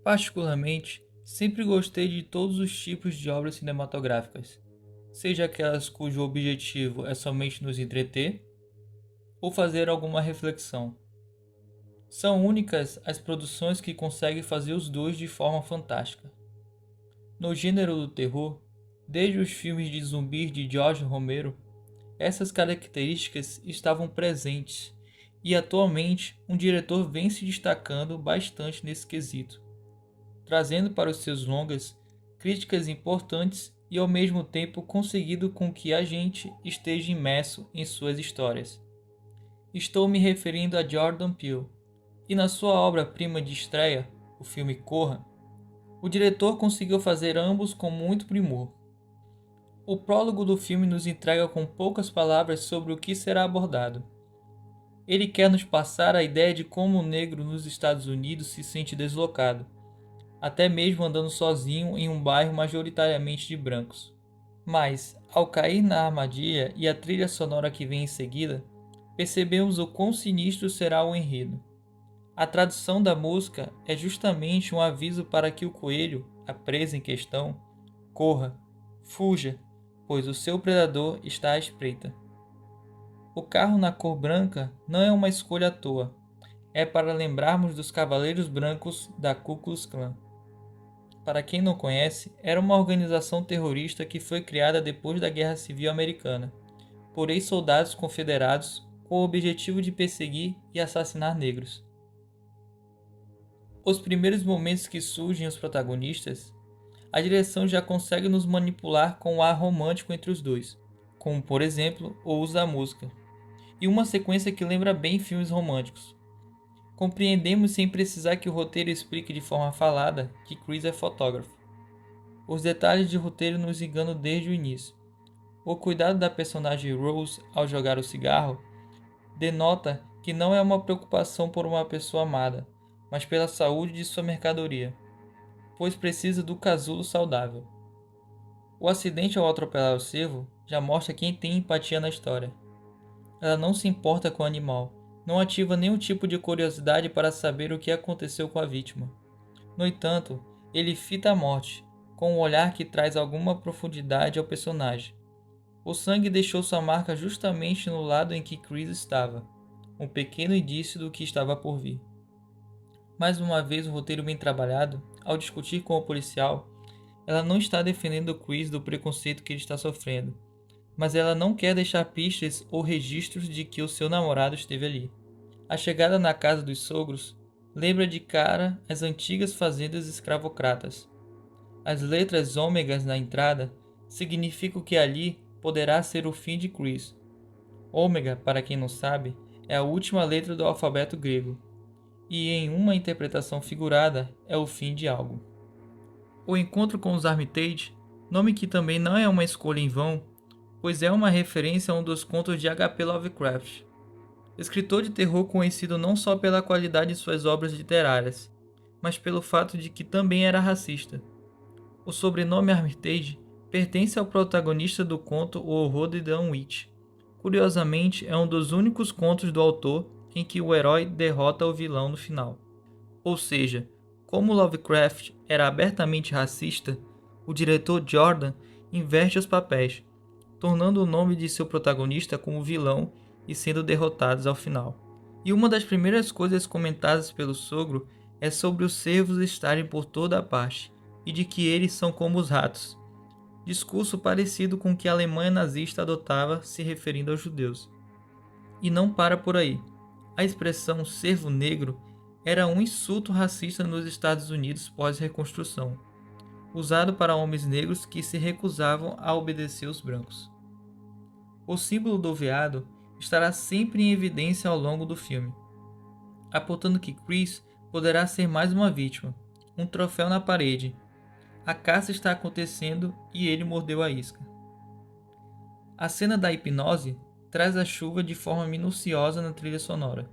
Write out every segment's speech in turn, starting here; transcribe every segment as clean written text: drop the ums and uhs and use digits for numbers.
Particularmente, sempre gostei de todos os tipos de obras cinematográficas, seja aquelas cujo objetivo é somente nos entreter ou fazer alguma reflexão. São únicas as produções que conseguem fazer os dois de forma fantástica. No gênero do terror, desde os filmes de zumbis de George Romero, essas características estavam presentes e atualmente um diretor vem se destacando bastante nesse quesito, trazendo para os seus longas críticas importantes e ao mesmo tempo conseguindo com que a gente esteja imerso em suas histórias. Estou me referindo a Jordan Peele, e na sua obra-prima de estreia, o filme Corra, o diretor conseguiu fazer ambos com muito primor. O prólogo do filme nos entrega com poucas palavras sobre o que será abordado. Ele quer nos passar a ideia de como o negro nos Estados Unidos se sente deslocado, até mesmo andando sozinho em um bairro majoritariamente de brancos. Mas, ao cair na armadilha e a trilha sonora que vem em seguida, percebemos o quão sinistro será o enredo. A tradução da música é justamente um aviso para que o coelho, a presa em questão, corra, fuja, pois o seu predador está à espreita. O carro na cor branca não é uma escolha à toa, é para lembrarmos dos Cavaleiros Brancos da Ku Klux Klan. Para quem não conhece, era uma organização terrorista que foi criada depois da Guerra Civil Americana, por ex-soldados confederados com o objetivo de perseguir e assassinar negros. Os primeiros momentos que surgem os protagonistas, a direção já consegue nos manipular com o ar romântico entre os dois, como por exemplo o uso da música, e uma sequência que lembra bem filmes românticos. Compreendemos sem precisar que o roteiro explique de forma falada que Chris é fotógrafo. Os detalhes de roteiro nos enganam desde o início. O cuidado da personagem Rose ao jogar o cigarro denota que não é uma preocupação por uma pessoa amada, mas pela saúde de sua mercadoria, pois precisa do casulo saudável. O acidente ao atropelar o cervo já mostra quem tem empatia na história. Ela não se importa com o animal, não ativa nenhum tipo de curiosidade para saber o que aconteceu com a vítima. No entanto, ele fita a morte, com um olhar que traz alguma profundidade ao personagem. O sangue deixou sua marca justamente no lado em que Chris estava, um pequeno indício do que estava por vir. Mais uma vez o roteiro bem trabalhado, ao discutir com o policial, ela não está defendendo Chris do preconceito que ele está sofrendo, mas ela não quer deixar pistas ou registros de que o seu namorado esteve ali. A chegada na casa dos sogros lembra de cara as antigas fazendas escravocratas. As letras ômegas na entrada significam que ali poderá ser o fim de Chris. Ômega, para quem não sabe, é a última letra do alfabeto grego, e em uma interpretação figurada é o fim de algo. O encontro com os Armitage, nome que também não é uma escolha em vão, pois é uma referência a um dos contos de H.P. Lovecraft, escritor de terror conhecido não só pela qualidade de suas obras literárias, mas pelo fato de que também era racista. O sobrenome Armitage pertence ao protagonista do conto O Horror de Dunwich. Curiosamente, é um dos únicos contos do autor em que o herói derrota o vilão no final. Ou seja, como Lovecraft era abertamente racista, o diretor Jordan inverte os papéis, tornando o nome de seu protagonista como vilão e sendo derrotados ao final. E uma das primeiras coisas comentadas pelo sogro é sobre os cervos estarem por toda a parte e de que eles são como os ratos. Discurso parecido com o que a Alemanha nazista adotava se referindo aos judeus. E não para por aí. A expressão cervo negro era um insulto racista nos Estados Unidos pós-reconstrução, usado para homens negros que se recusavam a obedecer os brancos. O símbolo do veado estará sempre em evidência ao longo do filme, apontando que Chris poderá ser mais uma vítima, um troféu na parede. A caça está acontecendo e ele mordeu a isca. A cena da hipnose traz a chuva de forma minuciosa na trilha sonora,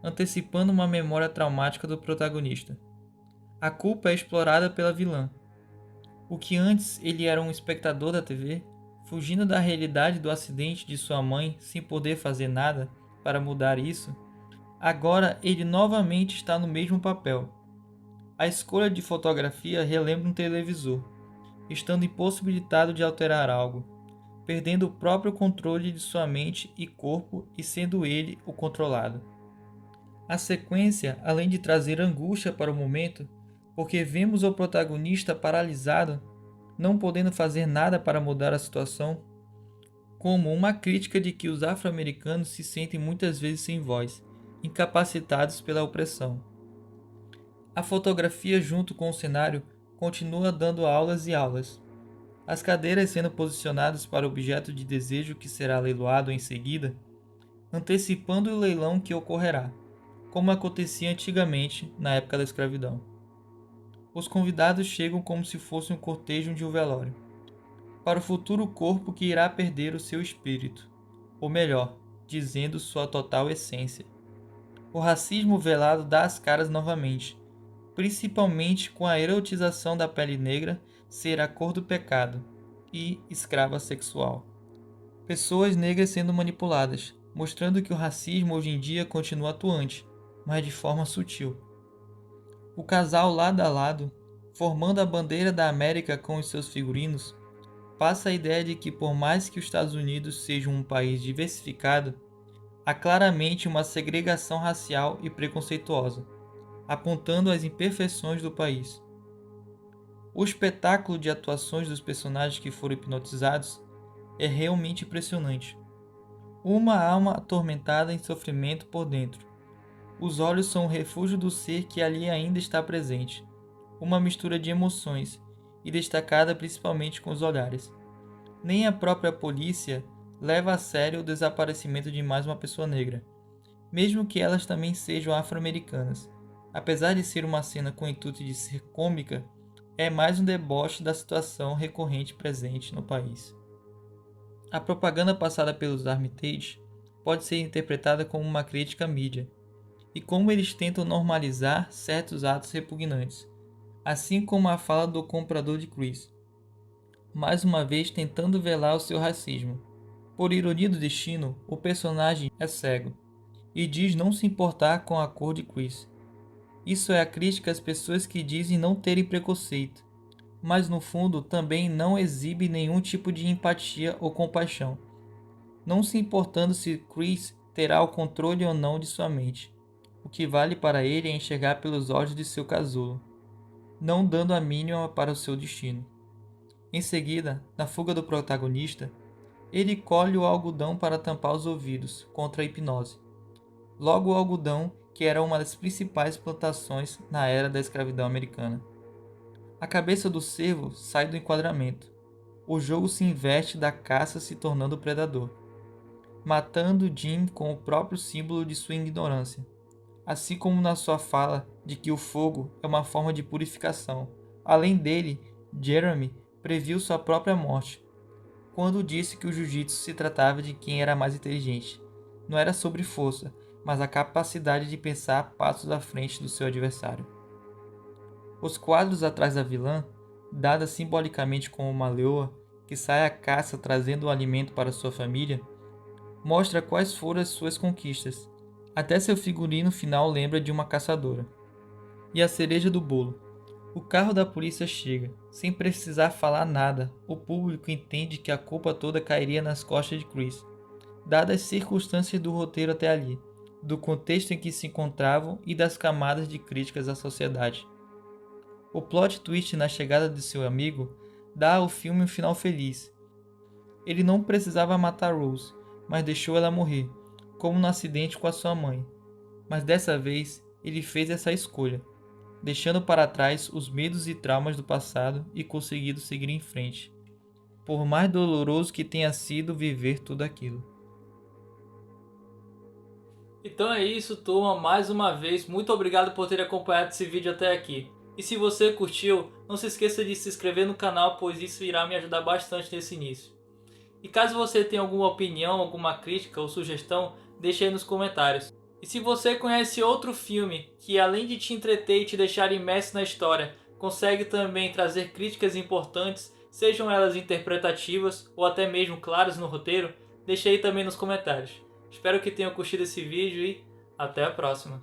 antecipando uma memória traumática do protagonista. A culpa é explorada pela vilã. O que antes ele era um espectador da TV, fugindo da realidade do acidente de sua mãe sem poder fazer nada para mudar isso, agora ele novamente está no mesmo papel. A escolha de fotografia relembra um televisor, estando impossibilitado de alterar algo, perdendo o próprio controle de sua mente e corpo e sendo ele o controlado. A sequência, além de trazer angústia para o momento, porque vemos o protagonista paralisado, não podendo fazer nada para mudar a situação, como uma crítica de que os afro-americanos se sentem muitas vezes sem voz, incapacitados pela opressão. A fotografia, junto com o cenário, continua dando aulas e aulas. As cadeiras sendo posicionadas para o objeto de desejo que será leiloado em seguida, antecipando o leilão que ocorrerá, como acontecia antigamente na época da escravidão. Os convidados chegam como se fosse um cortejo de um velório, para o futuro corpo que irá perder o seu espírito, ou melhor, dizendo sua total essência. O racismo velado dá as caras novamente, principalmente com a erotização da pele negra ser a cor do pecado e escrava sexual. Pessoas negras sendo manipuladas, mostrando que o racismo hoje em dia continua atuante, mas de forma sutil. O casal lado a lado, formando a bandeira da América com os seus figurinos, passa a ideia de que por mais que os Estados Unidos sejam um país diversificado, há claramente uma segregação racial e preconceituosa, apontando as imperfeições do país. O espetáculo de atuações dos personagens que foram hipnotizados é realmente impressionante. Uma alma atormentada em sofrimento por dentro. Os olhos são o refúgio do ser que ali ainda está presente, uma mistura de emoções, e destacada principalmente com os olhares. Nem a própria polícia leva a sério o desaparecimento de mais uma pessoa negra, mesmo que elas também sejam afro-americanas. Apesar de ser uma cena com o intuito de ser cômica, é mais um deboche da situação recorrente presente no país. A propaganda passada pelos Armitage pode ser interpretada como uma crítica à mídia, e como eles tentam normalizar certos atos repugnantes, assim como a fala do comprador de Chris, mais uma vez tentando velar o seu racismo. Por ironia do destino, o personagem é cego, e diz não se importar com a cor de Chris. Isso é a crítica às pessoas que dizem não terem preconceito, mas no fundo também não exibe nenhum tipo de empatia ou compaixão, não se importando se Chris terá o controle ou não de sua mente. O que vale para ele é enxergar pelos olhos de seu casulo, não dando a mínima para o seu destino. Em seguida, na fuga do protagonista, ele colhe o algodão para tampar os ouvidos contra a hipnose. Logo o algodão, que era uma das principais plantações na era da escravidão americana. A cabeça do cervo sai do enquadramento. O jogo se inverte da caça se tornando o predador, matando Jim com o próprio símbolo de sua ignorância, assim como na sua fala de que o fogo é uma forma de purificação. Além dele, Jeremy previu sua própria morte, quando disse que o jiu-jitsu se tratava de quem era mais inteligente. Não era sobre força, mas a capacidade de pensar passos à frente do seu adversário. Os quadros atrás da vilã, dada simbolicamente como uma leoa que sai à caça trazendo o alimento para sua família, mostra quais foram as suas conquistas. Até seu figurino final lembra de uma caçadora. E a cereja do bolo. O carro da polícia chega, sem precisar falar nada. O público entende que a culpa toda cairia nas costas de Chris, dadas as circunstâncias do roteiro até ali, do contexto em que se encontravam e das camadas de críticas à sociedade. O plot twist na chegada de seu amigo dá ao filme um final feliz. Ele não precisava matar Rose, mas deixou ela morrer, como no acidente com a sua mãe. Mas dessa vez, ele fez essa escolha, deixando para trás os medos e traumas do passado e conseguindo seguir em frente, por mais doloroso que tenha sido viver tudo aquilo. Então é isso, turma. Mais uma vez, muito obrigado por ter acompanhado esse vídeo até aqui. E se você curtiu, não se esqueça de se inscrever no canal, pois isso irá me ajudar bastante nesse início. E caso você tenha alguma opinião, alguma crítica ou sugestão, deixe aí nos comentários. E se você conhece outro filme que, além de te entreter e te deixar imerso na história, consegue também trazer críticas importantes, sejam elas interpretativas ou até mesmo claras no roteiro, deixe aí também nos comentários. Espero que tenham curtido esse vídeo e até a próxima.